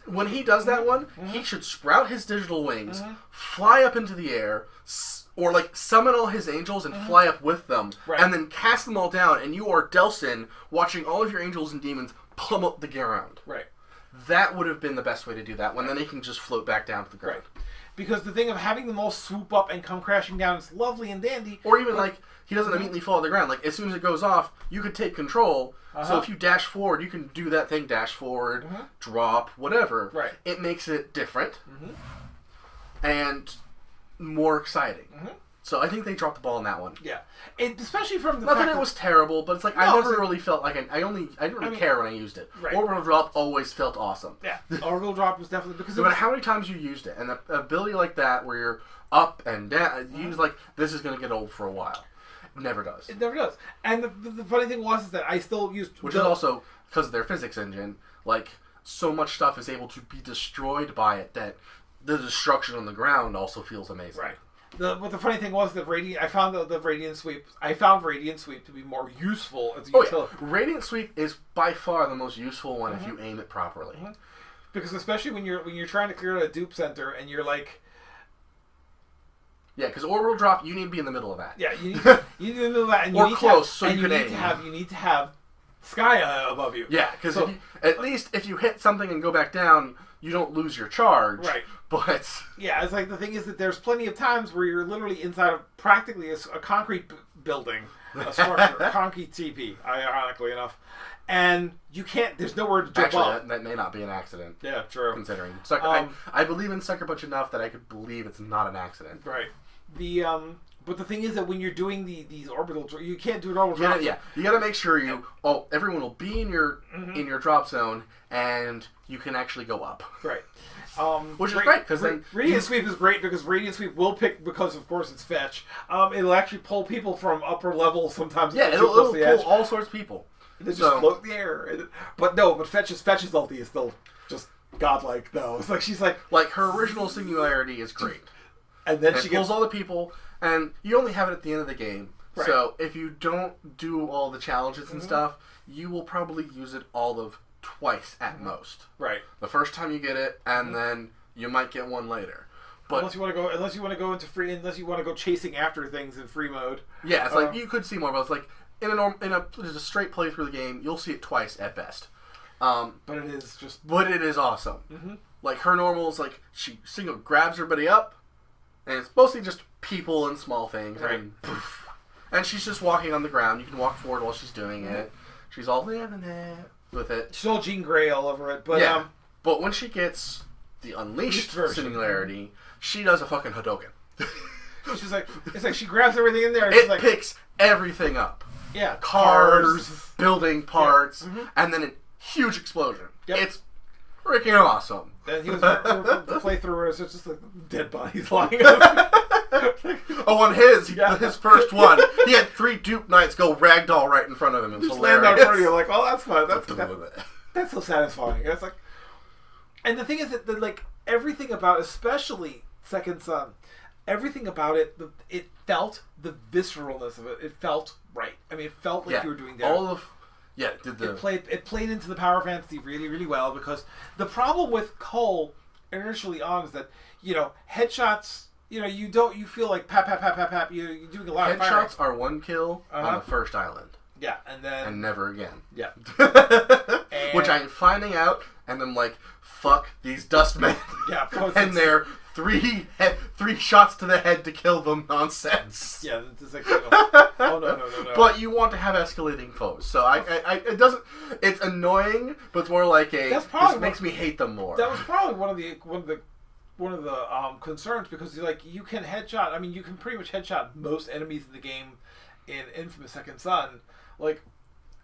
When he does that one, he should sprout his digital wings, fly up into the air. Or summon all his angels and fly up with them, and then cast them all down, and you are Delsin watching all of your angels and demons pummel the ground. Right. That would have been the best way to do that. When then they can just float back down to the ground. Right. Because the thing of having them all swoop up and come crashing down is lovely and dandy. Or even he doesn't immediately fall to the ground. As soon as it goes off, you could take control. So if you dash forward, you can do that thing: dash forward, drop, whatever. Right. It makes it different. And more exciting. So I think they dropped the ball on that one. Yeah, especially from the not that it was terrible, but it's I never really felt like I didn't really care when I used it. Right. Orbital drop always felt awesome. Yeah, orbital drop was definitely because no matter how many times you used it, and an ability like that where you're up and down, you just this is going to get old for a while. It never does. It never does. And the funny thing is that I still used which is also because of their physics engine. So much stuff is able to be destroyed by it that the destruction on the ground also feels amazing. Right. But the funny thing was that I found the Radiant Sweep. I found Radiant Sweep to be more useful as a utility. Yeah. Radiant Sweep is by far the most useful one if you aim it properly. Because especially when you're trying to clear out a dupe center and you're yeah, because orbital drop, you need to be in the middle of that. Yeah, you need to be in the middle of that, and or close, so you can aim. You need to have sky above you. Yeah, because at least if you hit something and go back down, you don't lose your charge. Right. But yeah, it's the thing is that there's plenty of times where you're literally inside of practically a concrete building, a structure, a concrete TP, ironically enough, and you can't. There's nowhere to jump up. That may not be an accident. Yeah, true. Considering I believe in Sucker Punch enough that I could believe it's not an accident. Right. But the thing is that when you're doing these orbital, you can't do an orbital drop. Yeah, you got to make sure everyone will be in your drop zone, and you can actually go up. Right. Which is great because then Radiant Sweep is great because Radiant Sweep will pick because of course it's fetch. It'll actually pull people from upper levels sometimes. Yeah, it'll pull all sorts of people. They just float in the air. But Fetch's ulti is still just godlike though. It's she's her original singularity is great. And then she pulls all the people, and you only have it at the end of the game. Right. So if you don't do all the challenges and stuff, you will probably use it all of twice at most. Right. The first time you get it, and then you might get one later. But unless you want to go into free, unless you want to go chasing after things in free mode. Yeah, it's like you could see more, but it's like in a straight playthrough of the game, you'll see it twice at best. But it is just. But it is awesome. Mm-hmm. Like her normal is like she single grabs everybody up, and it's mostly just people and small things. Right. And poof, and she's just walking on the ground. You can walk forward while she's doing it. She's all with it. She's all Jean Grey all over it. But yeah. But when she gets the Unleashed Singularity, she does a fucking Hadoken. She's like, it's like she grabs everything in there. And it like, picks everything up. Yeah, cars, building parts, yeah. And then a huge explosion. Yep. It's freaking awesome. And he was the playthrough where it's just like dead bodies lying up. On his first one, he had 3 dupe knights go ragdoll right in front of him. It was just hilarious. land out in front of you, like, oh, that's fun. That's so satisfying. It's like, and the thing is that like everything about, especially Second Son, everything about it, it felt the visceralness of it. It felt right. I mean, it felt like you were doing that. It played into the power fantasy really, really well, because the problem with Cole initially on is that headshots. You feel like pap. You're doing a lot of firing. Headshots are 1 kill on the first island. Yeah, and never again. Yeah. Which I'm finding out, and I'm like, fuck these dust men. Yeah, and they're 3 shots to the head to kill them nonsense. Yeah, it's like, oh no. But you want to have escalating foes, so it doesn't. It's annoying, but it's more like this makes me hate them more. That was probably one of the concerns, because you can headshot. I mean, you can pretty much headshot most enemies in the game in InFamous Second Son. Like,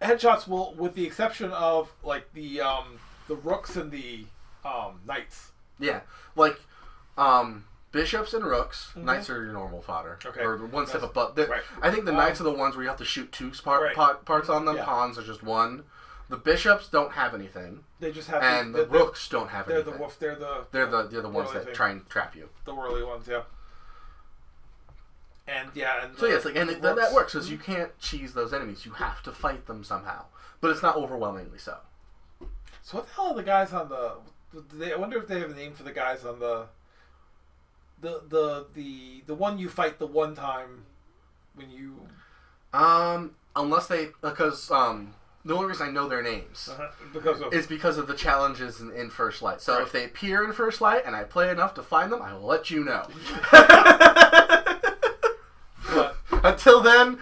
headshots will, with the exception of like the rooks and the knights. Yeah, like bishops and rooks. Knights are your normal fodder. Okay. Or one step above. Right. I think the knights are the ones where you have to shoot 2 parts on them. Yeah. Pawns are just 1. The bishops don't have anything. They just have. And the rooks don't have anything. They're the ones that try and trap you. The whirly ones, yeah. And so it's like, and that works, because you can't cheese those enemies. You have to fight them somehow, but it's not overwhelmingly so. So what the hell are the guys on the? I wonder if they have a name for the guys on the one you fight the one time when you. Unless because the only reason I know their names is because of the challenges in First Light. So if they appear in First Light and I play enough to find them, I will let you know. But until then,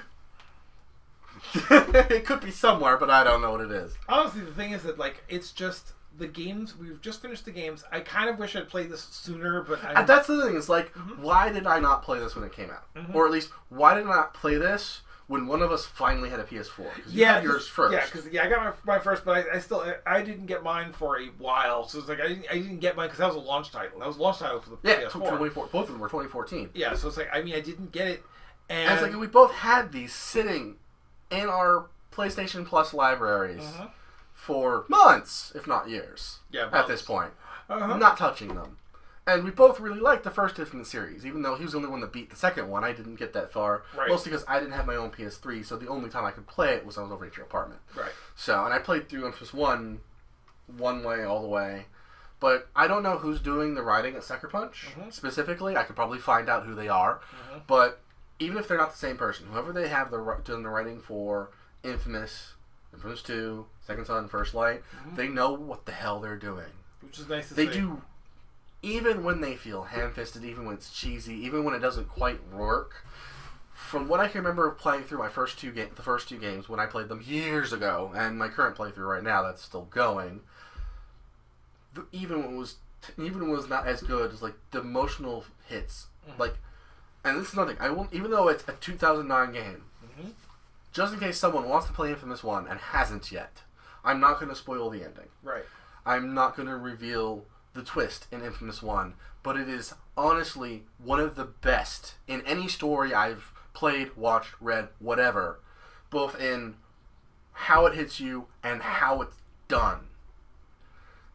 it could be somewhere, but I don't know what it is. Honestly, the thing is that it's just the games. We've just finished the games. I kind of wish I'd played this sooner, but that's the thing. It's like, why did I not play this when it came out? Or at least, why did I not play this when one of us finally had a PS4? You had yours first. Yeah, because I got my first, but I didn't get mine for a while. So it's like I didn't get mine because that was a launch title. That was a launch title for the PS4. 24. Both of them were 2014. Yeah, so it's like, I didn't get it, and it's like we both had these sitting in our PlayStation Plus libraries for months, if not years. Yeah, at this point, not touching them. And we both really liked the first InFamous series, even though he was the only one that beat the second one. I didn't get that far, mostly because I didn't have my own PS3, so the only time I could play it was when I was over at your apartment. Right. So, and I played through InFamous 1 way, all the way. But I don't know who's doing the writing at Sucker Punch, specifically. I could probably find out who they are. But even if they're not the same person, whoever they have doing the writing for InFamous 2, Second Son, First Light, they know what the hell they're doing. Which is nice to see. They see. do. Even when they feel ham-fisted, even when it's cheesy, even when it doesn't quite work, from what I can remember playing through the first two games when I played them years ago, and my current playthrough right now that's still going, even when it was not as good as the emotional hits, and this is nothing. I won't, even though it's a 2009 game, just in case someone wants to play InFamous 1 and hasn't yet, I'm not going to spoil the ending. Right. I'm not going to reveal the twist in InFamous 1, but it is honestly one of the best in any story I've played, watched, read, whatever, both in how it hits you and how it's done.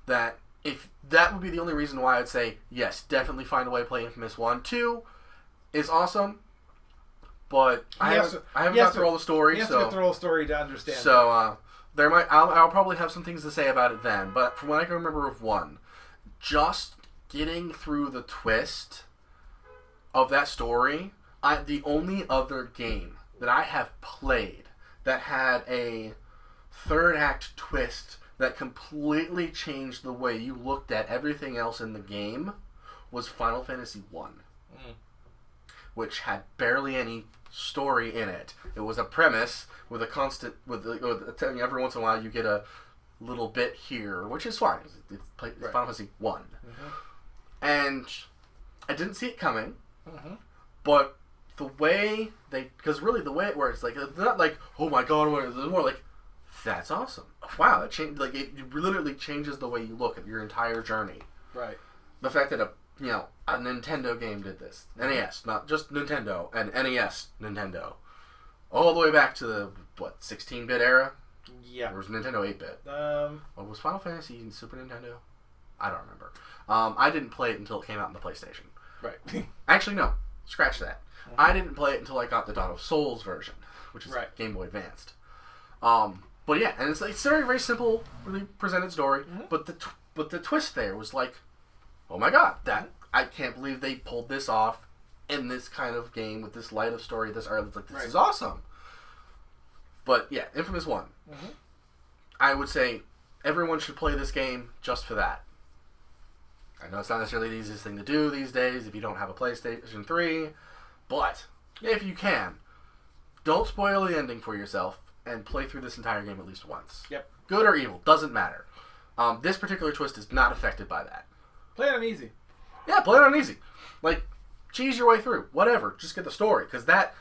That would be the only reason why I'd say, yes, definitely find a way to play InFamous 1. 2 is awesome, but I haven't got through all the story. You have to go through all the story to understand. So I'll probably have some things to say about it then. But from what I can remember of 1, just getting through the twist of that story, the only other game that I have played that had a third act twist that completely changed the way you looked at everything else in the game was Final Fantasy 1. Which had barely any story in it. It was a premise with a constant, telling you every once in a while you get a little bit here, which is fine. It's Final Fantasy 1. And I didn't see it coming, but the way because really the way it works, like, it's not like, oh my god, it's more like, that's awesome. Wow, it changed, like, it literally changes the way you look at your entire journey. Right. The fact that a Nintendo game did this. NES, not just Nintendo, and NES Nintendo. All the way back to the, 16-bit era? Yeah. Or was Nintendo 8-bit? Was Final Fantasy Super Nintendo? I don't remember. I didn't play it until it came out on the PlayStation. Right. Actually, no. Scratch that. I didn't play it until I got the Dawn of Souls version, which is Game Boy Advanced. But yeah, and it's a very, very simple, really presented story, but the twist there was like, oh my god, I can't believe they pulled this off in this kind of game with this light of story this early. It's like, this is awesome. But yeah, InFamous 1. I would say everyone should play this game just for that. I know it's not necessarily the easiest thing to do these days if you don't have a PlayStation 3, but if you can, don't spoil the ending for yourself and play through this entire game at least once. Yep. Good or evil, doesn't matter. This particular twist is not affected by that. Play it on easy. Yeah, play it on easy. Like, cheese your way through. Whatever. Just get the story. Because that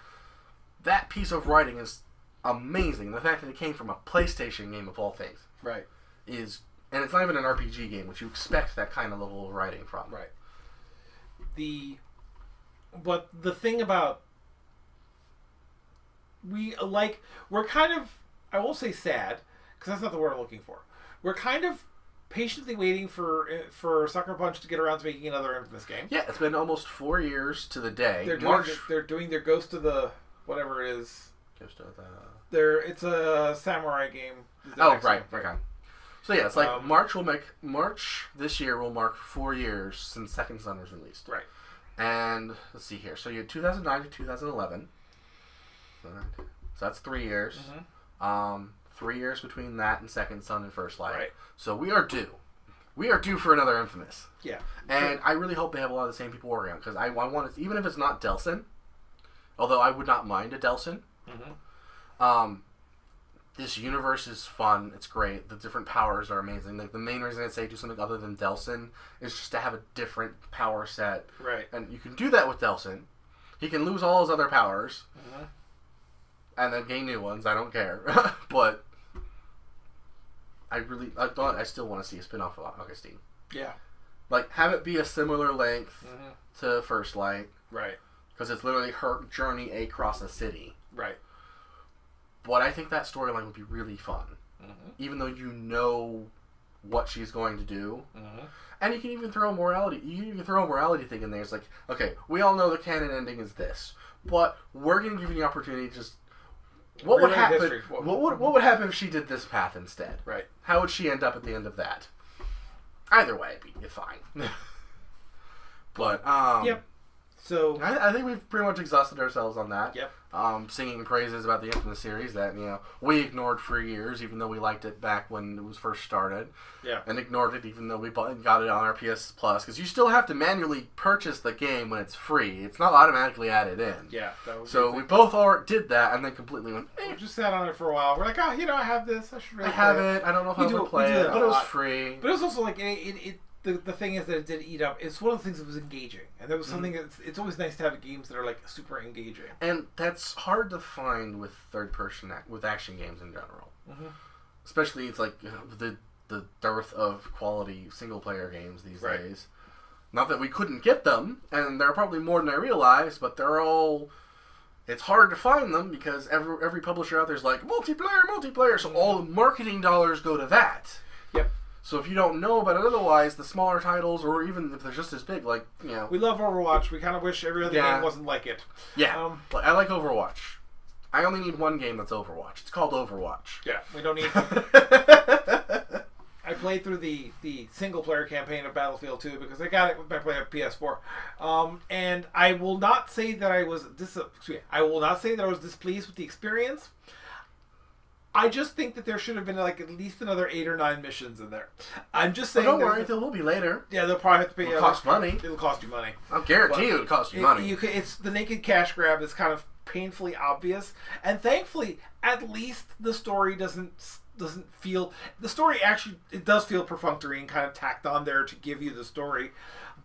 piece of writing is amazing. The fact that it came from a PlayStation game of all things. Right. And it's not even an RPG game, which you expect that kind of level of writing from. Right. But the thing about... We're kind of... I won't say sad, because that's not the word I'm looking for. We're kind of patiently waiting for Sucker Punch to get around to making another InFamous game. Yeah, it's been almost 4 years to the day. They're doing their Ghost of the whatever it is. Ghost of the. It's a samurai game. Oh right, okay. So yeah, it's like March this year will mark 4 years since Second Son was released. Right. And let's see here. So you had 2009 to 2011. So that's 3 years. 3 years between that and Second Son and First Light. Right. So we are due. We are due for another InFamous. Yeah. And I really hope they have a lot of the same people working on it, because I want it, even if it's not Delsin, although I would not mind a Delsin. This universe is fun. It's great. The different powers are amazing. Like, the main reason I'd say do something other than Delsin is just to have a different power set. Right. And you can do that with Delsin. He can lose all his other powers. And then gain new ones. I don't care. But I still want to see a spin-off of Augustine. Yeah. Like, have it be a similar length to First Light. Right. Because it's literally her journey across a city. Right. But I think that storyline would be really fun. Even though you know what she's going to do. And you can even throw a morality. You can even throw a morality thing in there. It's like, okay, we all know the canon ending is this, but we're going to give you the opportunity to just... What would happen? What would happen if she did this path instead? Right. How would she end up at the end of that? Either way, it'd be fine. But yep. So I think we've pretty much exhausted ourselves on that. Yep. Singing praises about the InFamous series that we ignored for years, even though we liked it back when it was first started. Yeah. And ignored it even though we got it on our PS Plus, because you still have to manually purchase the game when it's free. It's not automatically added in. Yeah. So we both did that and then completely went. We just sat on it for a while. We're like, I have this. I should really. I have it. I don't know if I'm gonna play it, but it was free. But it was also like the thing is that it did eat up. It's one of the things that was engaging, and there was something. It's always nice to have games that are like super engaging. And that's hard to find with third-person with action games in general. Especially, it's like the dearth of quality single-player games these days. Not that we couldn't get them, and there are probably more than I realized, but they're all. It's hard to find them because every publisher out there is like multiplayer, so all the marketing dollars go to that. Yep. So if you don't know about it otherwise, the smaller titles, or even if they're just as big, like, We love Overwatch. We kind of wish every other game wasn't like it. Yeah. I like Overwatch. I only need one game that's Overwatch. It's called Overwatch. Yeah, we don't need... I played through the single-player campaign of Battlefield 2 because I got it by playing on PS4. And I will not say that I was displeased with the experience. I just think that there should have been like at least another 8 or 9 missions in there. I'm just saying. Don't worry, there will be later. Yeah, they'll probably have to pay. It'll cost money. It'll cost you money. I'll guarantee you it'll cost you money. It's the naked cash grab is kind of painfully obvious, and thankfully, at least the story doesn't feel. The story actually it does feel perfunctory and kind of tacked on there to give you the story.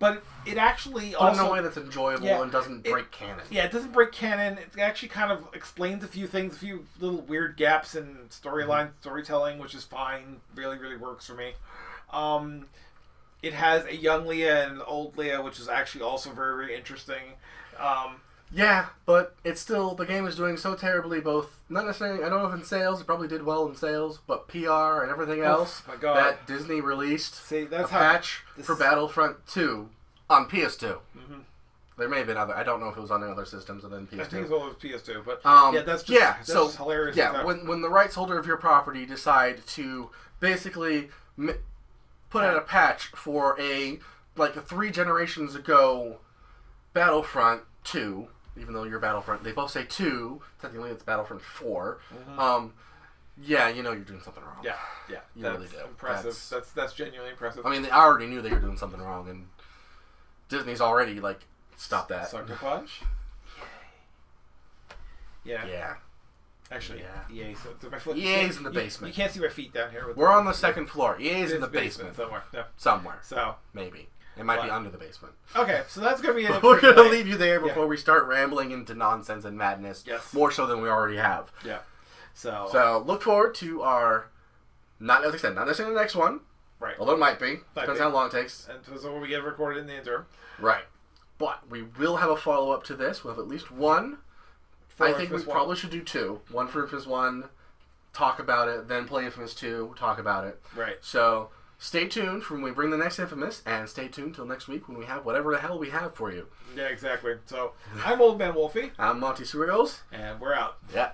But it actually also... in a way that's enjoyable and doesn't break canon. Yeah, it doesn't break canon. It actually kind of explains a few things, a few little weird gaps in storytelling, which is fine. Really, really works for me. It has a young Leah and an old Leah, which is actually also very, very interesting. Yeah, but it's still... The game is doing so terribly both... Not necessarily... I don't know if in sales. It probably did well in sales. But PR and everything else... my God. That Disney released a patch for Battlefront 2 on PS2. Mm-hmm. There may have been other... I don't know if it was on the other systems other than PS2. I think it was PS2. But that's just hilarious. Yeah, when the rights holder of your property decide to basically put out a patch for a 3 generations ago Battlefront 2... Even though you're Battlefront, they both say 2. Technically, it's Battlefront 4. Mm-hmm. Yeah, you know you're doing something wrong. Yeah, you really do. Impressive. That's genuinely impressive. I mean, they already knew they were doing something wrong, and Disney's already stopped that. Sucker Punch. Yeah. Actually, yeah. EA. So my foot. EA's in the basement. You can't see my feet down here. We're on the second floor. EA's in the basement somewhere. Yeah. Somewhere. So maybe. It might be under the basement. Okay, so that's going to be it. We're going to leave you there before we start rambling into nonsense and madness. Yes. More so than we already have. Yeah. So look forward to our, not necessarily the next one. Right. Although it might be. Depends how long it takes. And so when we get recorded in the interim. Right. But we will have a follow-up to this. We'll have at least one. I think we probably should do 2. One for Infamous 1, talk about it, then play Infamous 2, talk about it. Right. So... Stay tuned for when we bring the next Infamous, and stay tuned till next week when we have whatever the hell we have for you. Yeah, exactly. So, I'm Old Man Wolfie. I'm Monty Swirls. And we're out. Yeah.